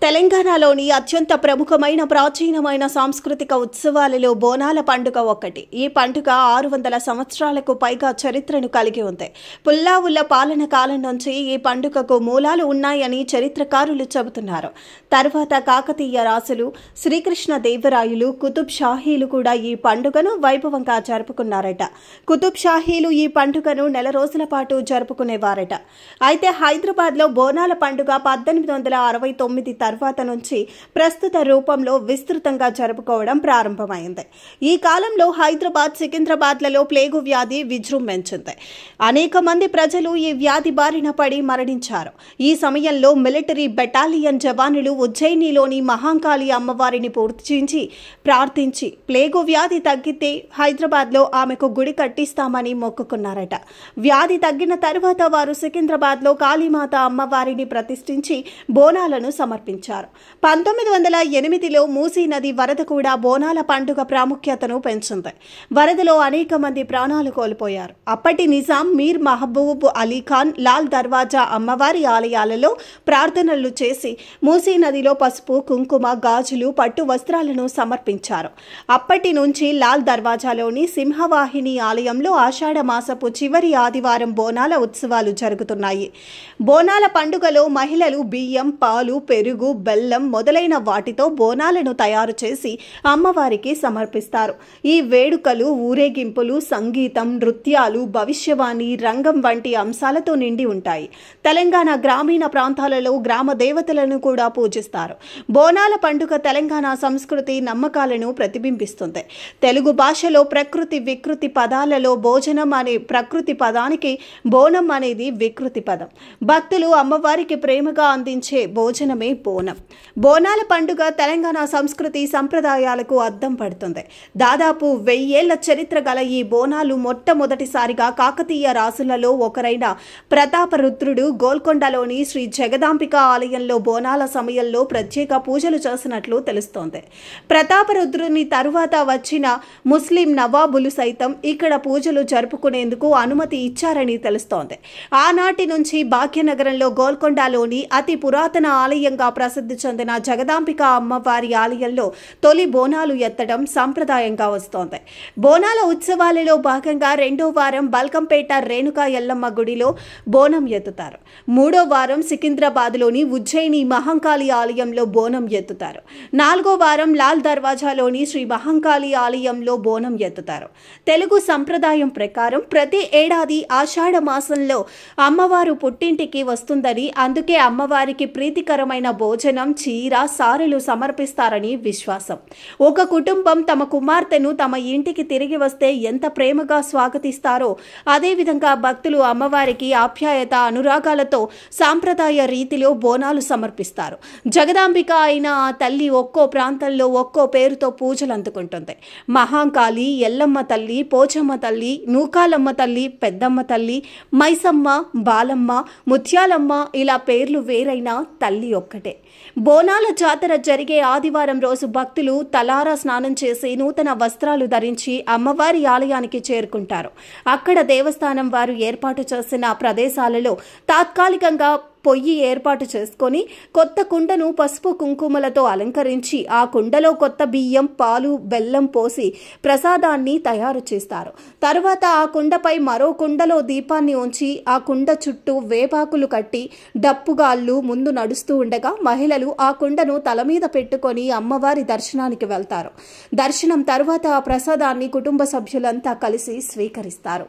తెలంగాణలోని అత్యంత ప్రముఖమైన ప్రాచీనమైన సాంస్కృతిక ఉత్సవాలలో బోనాల పండుగ ఒకటి. ఈ పండుగ 600 సంవత్సరాలకు పైగా చరిత్రను కలిగి ఉంది. పుల్లావుల పాలన కాలం నుంచి ఈ పండుగకు మూలాలు ఉన్నాయని చరిత్రకారులు చెబుతున్నారు. తర్వాత కాకతీయ రాజులు, శ్రీకృష్ణదేవరాయలు, కుతుబ్ షాహీలు కూడా ఈ పండుగను వైభవంగా జరుపుకున్నారట. కుతుబ్ షాహీలు ఈ పండుగను నెల రోజుల పాటు జరుపుకునేవారట. అయితే హైదరాబాద్లో బోనాల పండుగ 1869 తర్వాత నుంచి ప్రస్తుత రూపంలో విస్తృతంగా జరుపుకోవడం ప్రారంభమైంది. ఈ కాలంలో హైదరాబాద్, సికింద్రాబాద్లలో ప్లేగు వ్యాధి విజృంభించింది. అనేక మంది ప్రజలు ఈ వ్యాధి బారిన పడి మరణించారు. ఈ సమయంలో మిలిటరీ బెటాలియన్ జవానులు ఉజ్జయినిలోని మహాంకాళి అమ్మవారిని పూజించి ప్రార్థించి ప్లేగు వ్యాధి తగ్గితే హైదరాబాద్లో ఆమెకు గుడి కట్టిస్తామని మొక్కుకున్నారట. వ్యాధి తగ్గిన తర్వాత వారు సికింద్రాబాద్లో కాళీమాత అమ్మవారిని ప్రతిష్ఠించి బోనాలను సమర్పించారు. 1908లో మూసీ నది వరద కూడా బోనాల పండుగ ప్రాముఖ్యతను పెంచింది. వరదలో అనేక మంది ప్రాణాలు కోల్పోయారు. అప్పటి నిజాం మీర్ మహబూబ్ అలీ ఖాన్ లాల్ దర్వాజా అమ్మవారి ఆలయాలలో ప్రార్థనలు చేసి మూసీ నదిలో పసుపు, కుంకుమ, గాజులు, పట్టు వస్త్రాలను సమర్పించారు. అప్పటి నుంచి లాల్ దర్వాజాలోని సింహవాహిని ఆలయంలో ఆషాఢ మాసపు చివరి ఆదివారం బోనాల ఉత్సవాలు జరుగుతున్నాయి. బోనాల పండుగలో మహిళలు బియ్యం, పాలు, పెరుగు, బెల్లం మొదలైన వాటితో బోనాలను తయారు చేసి అమ్మవారికి సమర్పిస్తారు. ఈ వేడుకలు ఊరేగింపులు, సంగీతం, నృత్యాలు, భవిష్యవాణి, రంగం వంటి అంశాలతో నిండి ఉంటాయి. తెలంగాణ గ్రామీణ ప్రాంతాలలో గ్రామ దేవతలను కూడా పూజిస్తారు. బోనాల పండుగ తెలంగాణ సంస్కృతి, నమ్మకాలను ప్రతిబింబిస్తుంది. తెలుగు భాషలో ప్రకృతి వికృతి పదాలలో భోజనం అనే ప్రకృతి పదానికి బోనం అనేది వికృతి పదం. భక్తులు అమ్మవారికి ప్రేమగా అందించే భోజనమే బోనం. బోనాల పండుగ తెలంగాణ సంస్కృతి సంప్రదాయాలకు అద్దం పడుతుంది. దాదాపు 1000 ఏళ్ల చరిత్ర గల ఈ బోనాలు మొట్టమొదటిసారిగా కాకతీయ రాజులలో ఒకరైన ప్రతాపరుద్రుడు గోల్కొండలోని శ్రీ జగదాంబిక ఆలయంలో బోనాల సమయంలో ప్రత్యేక పూజలు చేసినట్లు తెలుస్తోంది. ప్రతాపరుద్రుని తరువాత వచ్చిన ముస్లిం నవాబులు సైతం ఇక్కడ పూజలు జరుపుకునేందుకు అనుమతి ఇచ్చారని తెలుస్తోంది. ఆనాటి నుంచి భాగ్యనగరంలో గోల్కొండలోని అతి పురాతన ఆలయంగా ప్రసిద్ధి చెందిన జగదాంబిక అమ్మవారి ఆలయంలో తొలి బోనాలు ఎత్తడం సంప్రదాయంగా వస్తోంది. బోనాల ఉత్సవాలలో భాగంగా 2వ వారం బల్కంపేట రేణుకా ఎల్లమ్మ గుడిలో బోనం ఎత్తుతారు. 3వ వారం సికింద్రాబాద్లోని ఉజ్జయిని మహంకాళి ఆలయంలో బోనం ఎత్తుతారు. 4వ వారం లాల్ దర్వాజాలోని శ్రీ మహంకాళి ఆలయంలో బోనం ఎత్తుతారు. తెలుగు సంప్రదాయం ప్రకారం ప్రతి ఏడాది ఆషాఢ మాసంలో అమ్మవారు పుట్టింటికి వస్తుందని, అందుకే అమ్మవారికి ప్రీతికరమైన భోజనం, చీర, సారెలు సమర్పిస్తారని విశ్వాసం. ఒక కుటుంబం తమ కుమార్తెను తమ ఇంటికి తిరిగి వస్తే ఎంత ప్రేమగా స్వాగతిస్తారో అదేవిధంగా భక్తులు అమ్మవారికి ఆప్యాయత, అనురాగాలతో సాంప్రదాయ రీతిలో బోనాలు సమర్పిస్తారు. జగదాంబిక అయిన ఆ తల్లి ఒక్కో ప్రాంతంలో ఒక్కో పేరుతో పూజలు అందుకుంటుంది. మహాంకాళి, ఎల్లమ్మ తల్లి, పోచమ్మ తల్లి, నూకాలమ్మ తల్లి, పెద్దమ్మ తల్లి, మైసమ్మ, బాలమ్మ, ముత్యాలమ్మ ఇలా పేర్లు వేరైనా తల్లి ఒక్కటే. బోనాల జాతర జరిగే ఆదివారం రోజు భక్తులు తలారా స్నానం చేసి నూతన వస్త్రాలు ధరించి అమ్మవారి ఆలయానికి చేరుకుంటారు. అక్కడ దేవస్థానం వారు ఏర్పాటు చేసిన ప్రదేశాలలో తాత్కాలికంగా పొయ్యి ఏర్పాటు చేసుకొని కొత్త కుండను పసుపు కుంకుమలతో అలంకరించి ఆ కుండలో కొత్త బియ్యం, పాలు, బెల్లం పోసి ప్రసాదాన్ని తయారు చేస్తారు. తరువాత ఆ కుండపై మరో కుండలో దీపాన్ని ఉంచి ఆ కుండ చుట్టూ వేపాకులు కట్టి డప్పుగాళ్ళు ముందు నడుస్తూ ఉండగా మహిళలు ఆ కుండను తల మీద పెట్టుకొని అమ్మవారి దర్శనానికి వెళ్తారు. దర్శనం తరువాత ఆ ప్రసాదాన్ని కుటుంబ సభ్యులంతా కలిసి స్వీకరిస్తారు.